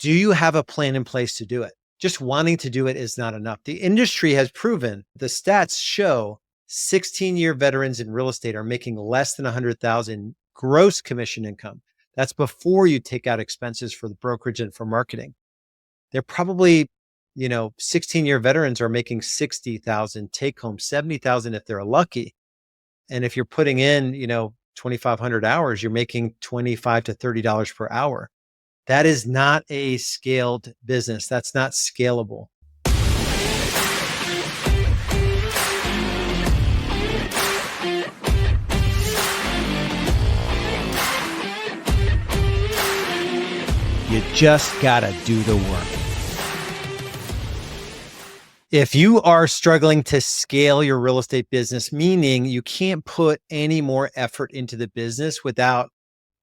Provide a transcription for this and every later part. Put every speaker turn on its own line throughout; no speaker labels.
Do you have a plan in place to do it? Just wanting to do it is not enough. The industry has proven, the stats show 16-year veterans in real estate are making less than 100,000 gross commission income. That's before you take out expenses for the brokerage and for marketing. They're probably, 16-year veterans are making 60,000 take home, 70,000 if they're lucky. And if you're putting in, 2,500 hours, you're making $25 to $30 per hour. That is not a scaled business. That's not scalable. You just gotta do the work. If you are struggling to scale your real estate business, meaning you can't put any more effort into the business without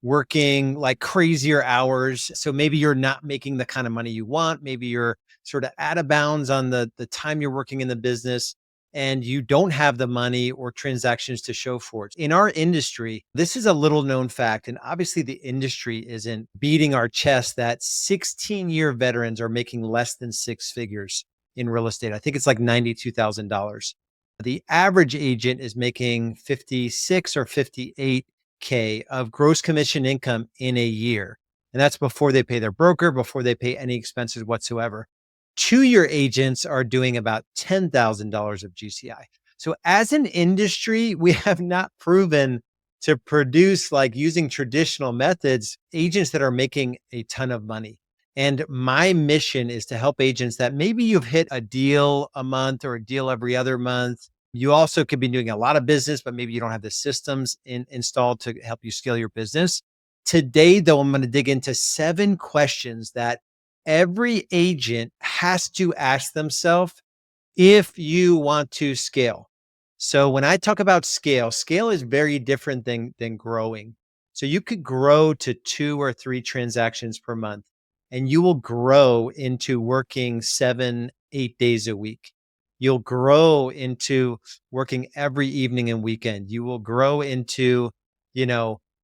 working like crazier hours. So maybe you're not making the kind of money you want. Maybe you're sort of out of bounds on the time you're working in the business and you don't have the money or transactions to show for it. In our industry, this is a little known fact. And obviously the industry isn't beating our chest that 16-year veterans are making less than six figures in real estate. I think it's like $92,000. The average agent is making 56 or 58K of gross commission income in a year. And that's before they pay their broker, before they pay any expenses whatsoever. 2-year agents are doing about $10,000 of GCI. So as an industry, we have not proven to produce, like using traditional methods, agents that are making a ton of money. And my mission is to help agents that maybe you've hit a deal a month or a deal every other month. You also could be doing a lot of business, but maybe you don't have the systems installed to help you scale your business. Today, though, I'm going to dig into 7 questions that every agent has to ask themselves if you want to scale. So when I talk about scale is very different than growing. So you could grow to 2 or 3 transactions per month, and you will grow into working 7, 8 days a week. You'll grow into working every evening and weekend. You will grow into,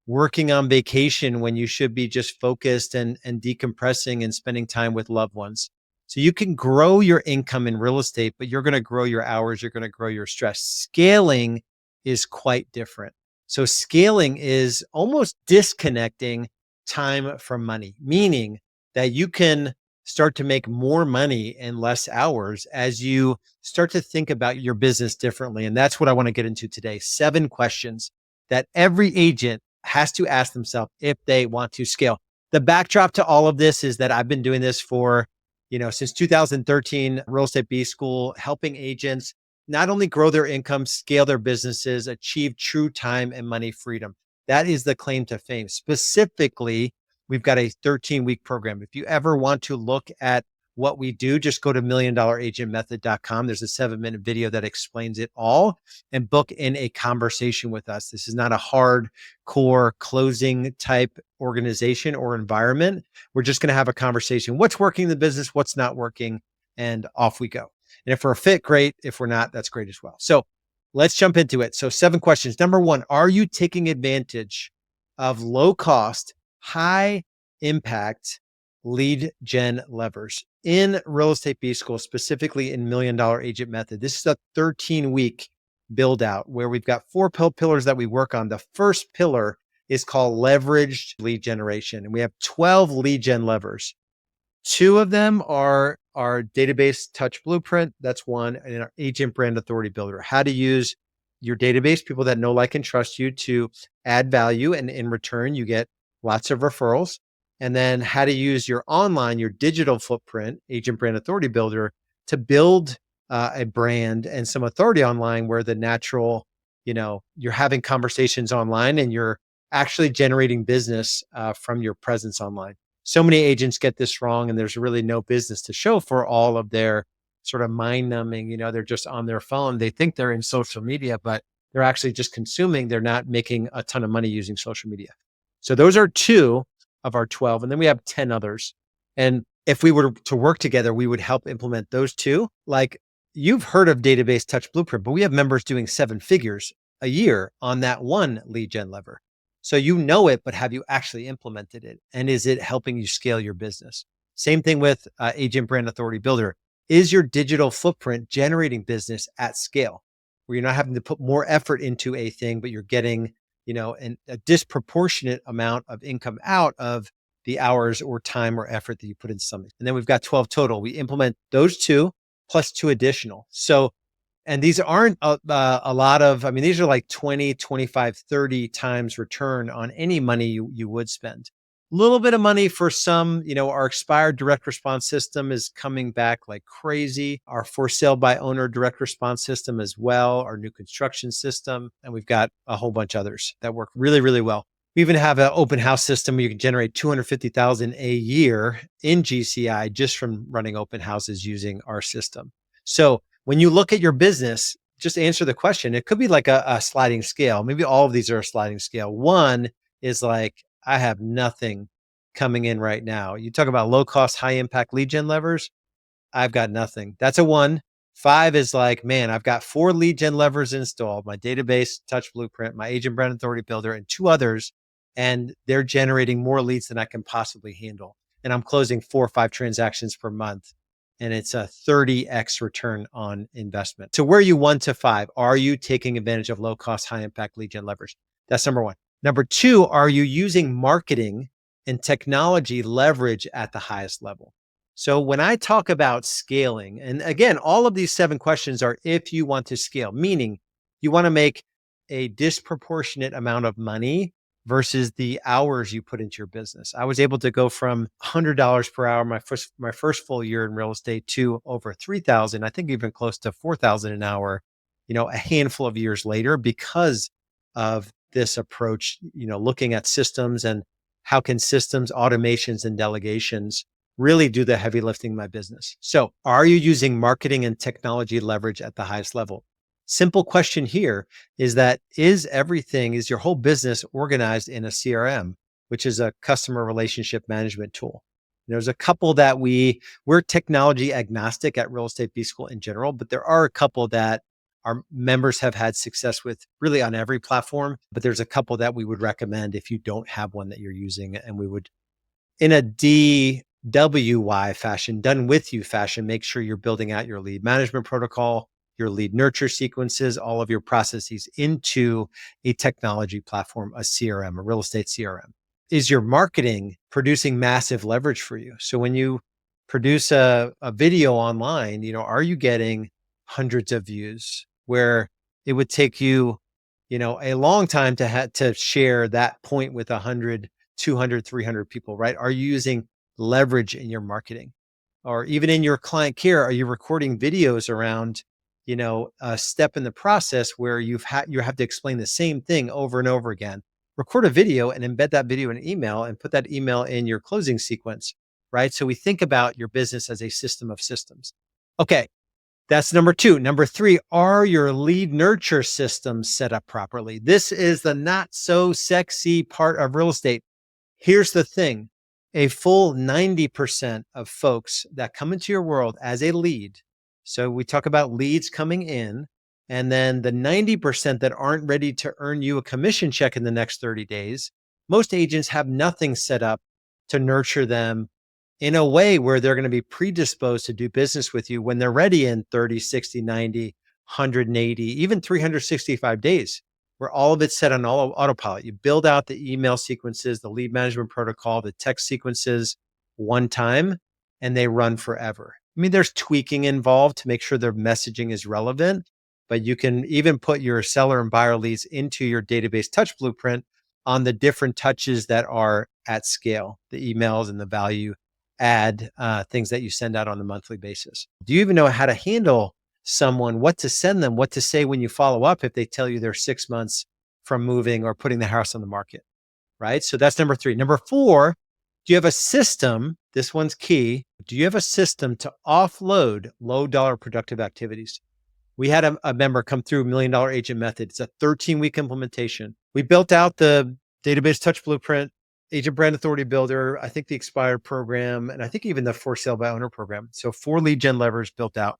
working on vacation when you should be just focused and decompressing and spending time with loved ones. So you can grow your income in real estate, but you're going to grow your hours. You're going to grow your stress. Scaling is quite different. So scaling is almost disconnecting time from money, meaning that you can start to make more money in less hours as you start to think about your business differently. And that's what I want to get into today. 7 questions that every agent has to ask themselves if they want to scale. The backdrop to all of this is that I've been doing this for, since 2013, Real Estate B School, helping agents not only grow their income, scale their businesses, achieve true time and money freedom. That is the claim to fame. Specifically, we've got a 13-week program. If you ever want to look at what we do, just go to milliondollaragentmethod.com. There's a 7-minute video that explains it all and book in a conversation with us. This is not a hardcore closing type organization or environment. We're just going to have a conversation. What's working in the business? What's not working? And off we go. And if we're a fit, great. If we're not, that's great as well. So let's jump into it. So 7 questions. Number 1, are you taking advantage of low cost, high impact lead gen levers in Real Estate B School, specifically in Million Dollar Agent Method? This is a 13-week build out where we've got 4 pillars that we work on. The first pillar is called leveraged lead generation. And we have 12 lead gen levers. 2 of them are our database touch blueprint. That's one, and our agent brand authority builder, how to use your database, people that know, like, and trust you to add value. And in return, you get lots of referrals. And then how to use your online, your digital footprint, agent brand authority builder, to build a brand and some authority online where the natural, you're having conversations online and you're actually generating business from your presence online. So many agents get this wrong, and there's really no business to show for all of their sort of mind numbing. They're just on their phone. They think they're in social media, but they're actually just consuming. They're not making a ton of money using social media. So those are 2 of our 12. And then we have 10 others. And if we were to work together, we would help implement those 2. Like, you've heard of Database Touch Blueprint, but we have members doing 7 figures a year on that one lead gen lever. So you know it, but have you actually implemented it? And is it helping you scale your business? Same thing with Agent Brand Authority Builder. Is your digital footprint generating business at scale where you're not having to put more effort into a thing, but you're getting, a disproportionate amount of income out of the hours or time or effort that you put into something. And then we've got 12 total. We implement those two plus two additional. So, and these aren't a lot of, I mean, these are like 20, 25, 30 times return on any money you would spend. A little bit of money for some, our expired direct response system is coming back like crazy. Our for sale by owner direct response system as well, our new construction system. And we've got a whole bunch of others that work really, really well. We even have an open house system where you can generate 250,000 a year in GCI just from running open houses using our system. So when you look at your business, just answer the question. It could be like a sliding scale. Maybe all of these are a sliding scale. One is like, I have nothing coming in right now. You talk about low cost, high impact lead gen levers. I've got nothing. That's a one. Five is like, man, I've got 4 lead gen levers installed, my database touch blueprint, my agent brand authority builder, and 2 others. And they're generating more leads than I can possibly handle. And I'm closing 4 or 5 transactions per month. And it's a 30x return on investment. So where are you 1 to 5? Are you taking advantage of low cost, high impact lead gen levers? That's number 1. Number 2, are you using marketing and technology leverage at the highest level? So when I talk about scaling, and again, all of these 7 questions are if you want to scale, meaning you want to make a disproportionate amount of money versus the hours you put into your business. I was able to go from $100 per hour my first full year in real estate to over 3,000, I think even close to 4,000 an hour, a handful of years later because of this approach, looking at systems and how can systems, automations, and delegations really do the heavy lifting in my business. So are you using marketing and technology leverage at the highest level? Simple question here is your whole business organized in a CRM, which is a customer relationship management tool? There's a couple that we're technology agnostic at Real Estate B School in general, but there are a couple that our members have had success with really on every platform. But there's a couple that we would recommend if you don't have one that you're using, and we would, in a DWY fashion, done with you fashion, make sure you're building out your lead management protocol, your lead nurture sequences, all of your processes into a technology platform, a CRM, a real estate CRM. Is your marketing producing massive leverage for you? So when you produce a video online, are you getting hundreds of views where it would take you, a long time to share that point with 100, 200, 300 people, right? Are you using leverage in your marketing? Or even in your client care, are you recording videos around, a step in the process where you have to explain the same thing over and over again? Record a video and embed that video in an email and put that email in your closing sequence, right? So we think about your business as a system of systems. Okay, that's number 2. Number 3, are your lead nurture systems set up properly? This is the not so sexy part of real estate. Here's the thing. A full 90% of folks that come into your world as a lead. So we talk about leads coming in, and then the 90% that aren't ready to earn you a commission check in the next 30 days, most agents have nothing set up to nurture them in a way where they're going to be predisposed to do business with you when they're ready in 30, 60, 90, 180, even 365 days, where all of it's set on autopilot. You build out the email sequences, the lead management protocol, the text sequences one time, and they run forever. I mean, there's tweaking involved to make sure their messaging is relevant, but you can even put your seller and buyer leads into your database touch blueprint on the different touches that are at scale, the emails and the value add things that you send out on a monthly basis. Do you even know how to handle someone, what to send them, what to say when you follow up if they tell you they're 6 months from moving or putting the house on the market, right? So that's number 3. Number 4, do you have a system? This one's key. Do you have a system to offload low dollar productive activities? We had a member come through $1 Million Agent Method. It's a 13-week implementation. We built out the database touch blueprint, agent brand authority builder, I think the expired program, and I think even the for sale by owner program. So 4 lead gen levers built out.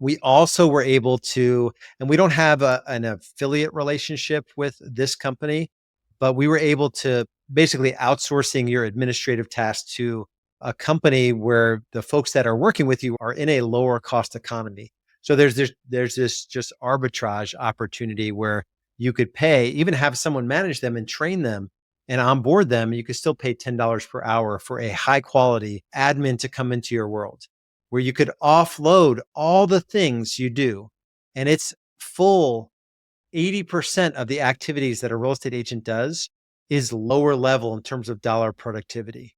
We also were able to, and we don't have an affiliate relationship with this company, but we were able to basically outsourcing your administrative tasks to a company where the folks that are working with you are in a lower cost economy. So there's this just arbitrage opportunity where you could pay, even have someone manage them and train them and onboard them. You could still pay $10 per hour for a high quality admin to come into your world where you could offload all the things you do. And it's full 80% of the activities that a real estate agent does is lower level in terms of dollar productivity.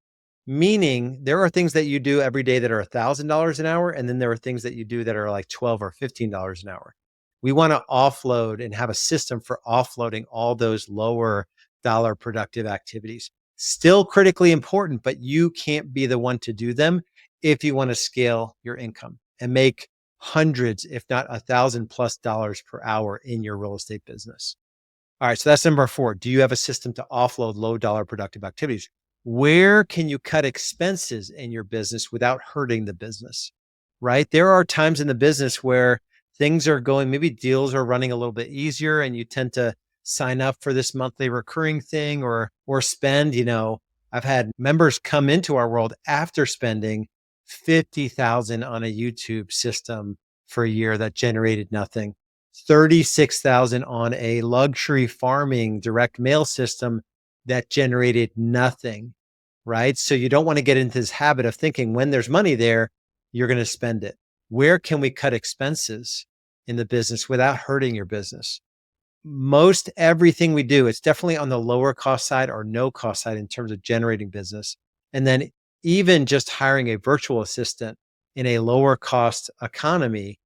Meaning there are things that you do every day that are $1,000 an hour, and then there are things that you do that are like 12 or $15 an hour. We want to offload and have a system for offloading all those lower dollar productive activities. Still critically important, but you can't be the one to do them if you want to scale your income and make hundreds, if not 1,000+ dollars per hour in your real estate business. All right, so that's number 4. Do you have a system to offload low dollar productive activities? Where can you cut expenses in your business without hurting the business? Right? There are times in the business where things are going, maybe deals are running a little bit easier and you tend to sign up for this monthly recurring thing or spend, I've had members come into our world after spending 50,000 on a YouTube system for a year that generated nothing. 36,000 on a luxury farming direct mail system that generated nothing, right? So you don't want to get into this habit of thinking when there's money there, you're going to spend it. Where can we cut expenses in the business without hurting your business? Most everything we do, it's definitely on the lower cost side or no cost side in terms of generating business. And then even just hiring a virtual assistant in a lower cost economy,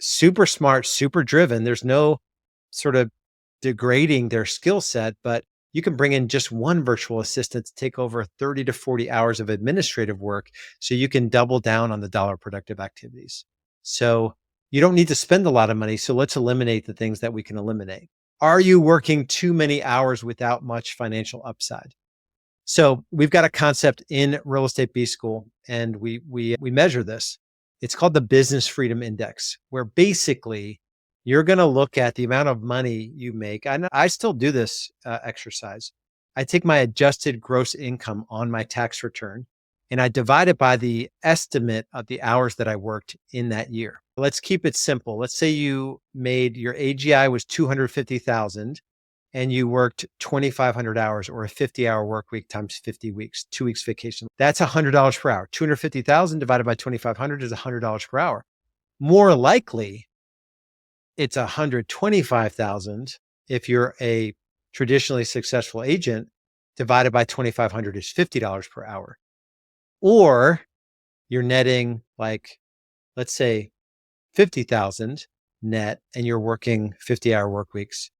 super smart, super driven. There's no sort of degrading their skill set, but you can bring in just one virtual assistant to take over 30 to 40 hours of administrative work so you can double down on the dollar productive activities. So you don't need to spend a lot of money. So let's eliminate the things that we can eliminate. Are you working too many hours without much financial upside? So we've got a concept in Real Estate B School, and we measure this. It's called the Business Freedom Index, where basically you're going to look at the amount of money you make. I still do this exercise. I take my adjusted gross income on my tax return and I divide it by the estimate of the hours that I worked in that year. Let's keep it simple. Let's say you made your AGI was 250,000 and you worked 2,500 hours or a 50-hour work week times 50 weeks, 2 weeks vacation. That's $100 per hour. 250,000 divided by 2,500 is $100 per hour. More likely, it's 125,000 if you're a traditionally successful agent, divided by 2,500 is $50 per hour. Or you're netting like, let's say 50,000 net and you're working 50-hour work weeks,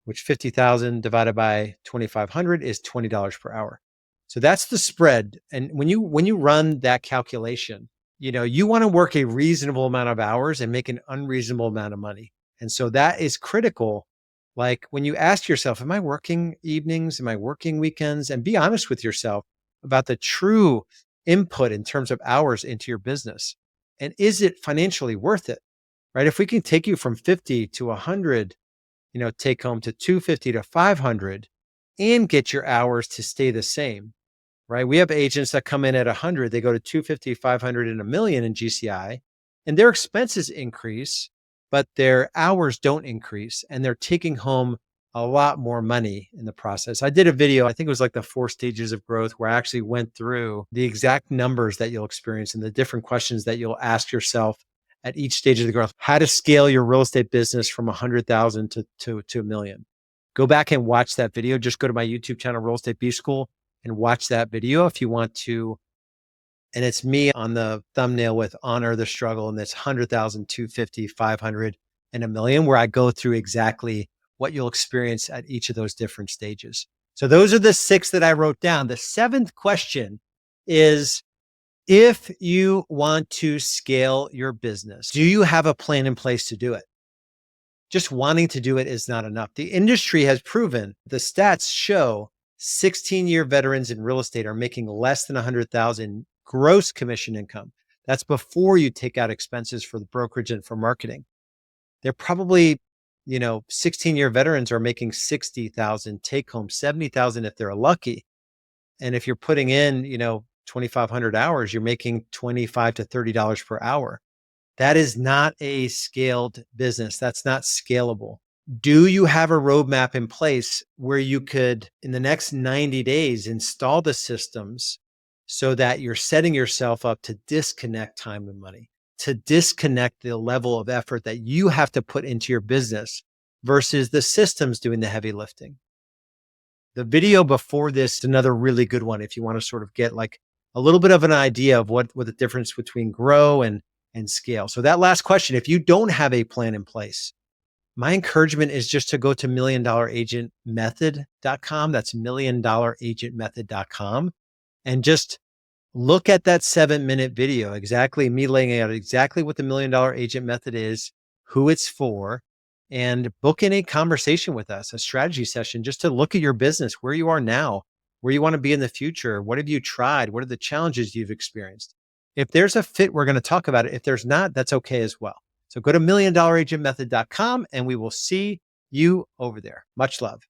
which 50,000 divided by 2,500 is $20 per hour. So that's the spread. And when you run that calculation, you want to work a reasonable amount of hours and make an unreasonable amount of money. And so that is critical. Like when you ask yourself, am I working evenings? Am I working weekends? And be honest with yourself about the true input in terms of hours into your business. And is it financially worth it? Right? If we can take you from 50 to 100, take home to 250 to 500 and get your hours to stay the same, right? We have agents that come in at 100, they go to 250, 500 and a million in GCI and their expenses increase, but their hours don't increase and they're taking home a lot more money in the process. I did a video, I think it was like the 4 stages of growth, where I actually went through the exact numbers that you'll experience and the different questions that you'll ask yourself at each stage of the growth, how to scale your real estate business from 100,000 to a million. Go back and watch that video. Just go to my YouTube channel, Real Estate B School, and watch that video if you want to. And it's me on the thumbnail with honor the struggle. And that's 100,000, 250, 500, and a million, where I go through exactly what you'll experience at each of those different stages. So those are the 6 that I wrote down. The 7th question is, if you want to scale your business, do you have a plan in place to do it? Just wanting to do it is not enough. The industry has proven, the stats show 16-year veterans in real estate are making less than 100,000 gross commission income. That's before you take out expenses for the brokerage and for marketing. They're probably, 16-year veterans are making 60,000 take home, 70,000 if they're lucky. And if you're putting in, 2,500 hours, you're making $25 to $30 per hour. That is not a scaled business. That's not scalable. Do you have a roadmap in place where you could, in the next 90 days, install the systems so that you're setting yourself up to disconnect time and money, to disconnect the level of effort that you have to put into your business versus the systems doing the heavy lifting? The video before this is another really good one if you want to sort of get like a little bit of an idea of what the difference between grow and scale. So that last question, if you don't have a plan in place, my encouragement is just to go to $1,000,000agentmethod.com. That's $1,000,000agentmethod.com and just look at that 7-minute video, exactly me laying out exactly what the $1,000,000 agent method is, who it's for, and book in a conversation with us, a strategy session, just to look at your business, where you are now, where you want to be in the future. What have you tried? What are the challenges you've experienced? If there's a fit, we're going to talk about it. If there's not, that's okay as well. So go to $1,000,000agentmethod.com and we will see you over there. Much love.